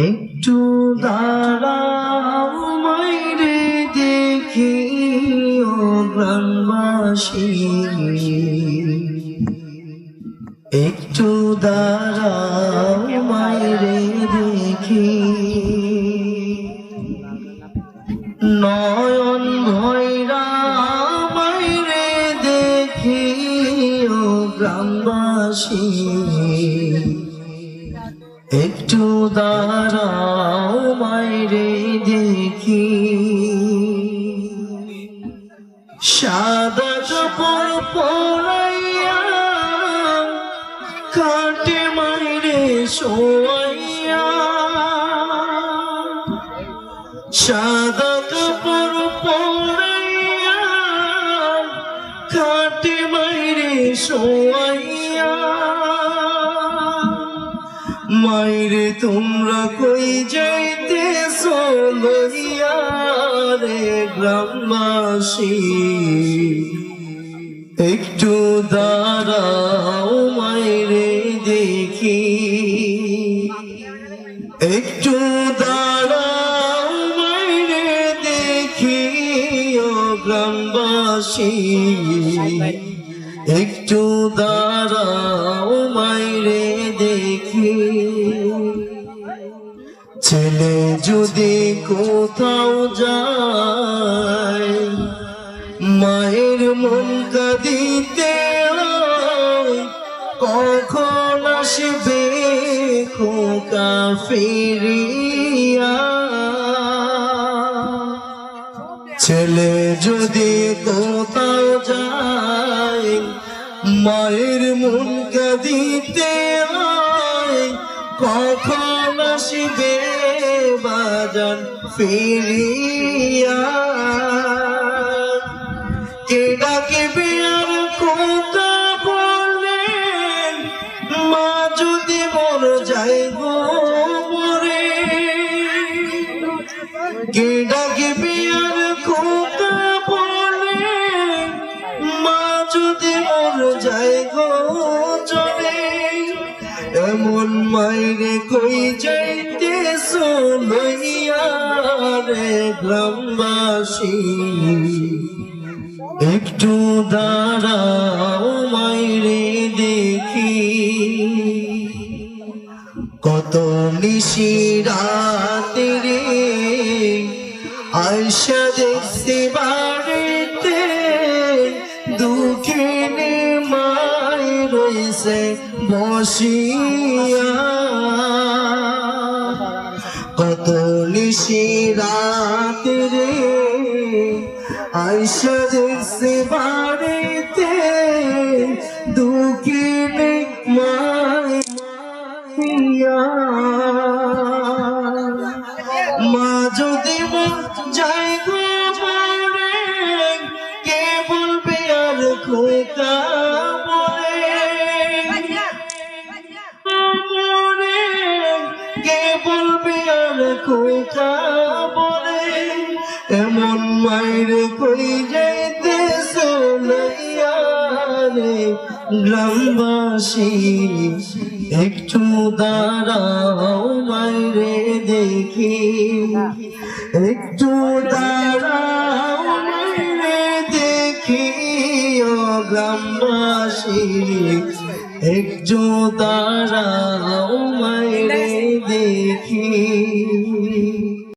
একটু দাঁড়াও মাইরে দেখি ও গ্রামবাসী, একটু দাঁড়াও মাইরে দেখি, নয়ন ভৈরা মাইরে দেখি ও গ্রামবাসী, একটু দাঁড়াও মাইরে দেখি। সাদা কাপড় পরাইয়া খাটে মাইরে শোয়াইয়া, সাদা কাপড় পরাইয়া খাটে মাইরে শোয়াইয়া, মাইরে তোমরা কই যাইতেছো লইয়া রে গ্রামবাসী, একটু দাঁড়াও মাইরে দেখি, একটু দাঁড়াও মাইরে দেখি ও গ্রামবাসী, একটু দাঁড়াও মাইরে দেখি। ছেলে যদি কোথাও যায় মায়ের মন কাঁদিতে কখন আসবে খোকা ফিরিয়া, ছেলে যদি কোথাও যায় মায়ের মন কাঁদিতে কখন আসবে বাজান ফিরিয়া, কে ডাকবে আর খোকা বলেন মা যদি মর যায় গো মরে, কে ডাকবে আর খোকা বলেন মা যদি মর যায় গো চলে, এমন মাইরে কই যাইতেছো লইয়া রে গ্রামবাসী, একটু দাঁড়াও মাইরে দেখি। কত নিশি রাতে রে আয়সা দেখছি বাড়িতে, দুঃখিনী মাই রইছে বসিয়া, কত নিশি রাতে রে আয়সা দেখছি বাড়িতে, দুঃখিনী মাই মা যদি যাই গো মরে, কে বলবে আর খোকা বলে মরে, কে বলবে আর খোকা বলে, এমন মায়ের কই যাইতেছো লইয়া রে গ্রামবাসী, একটু দাঁড়াও মাইরে দেখি, একটু দাঁড়াও মাইরে দেখি ও গ্রামবাসী, একটু দাঁড়াও মাইরে দেখি।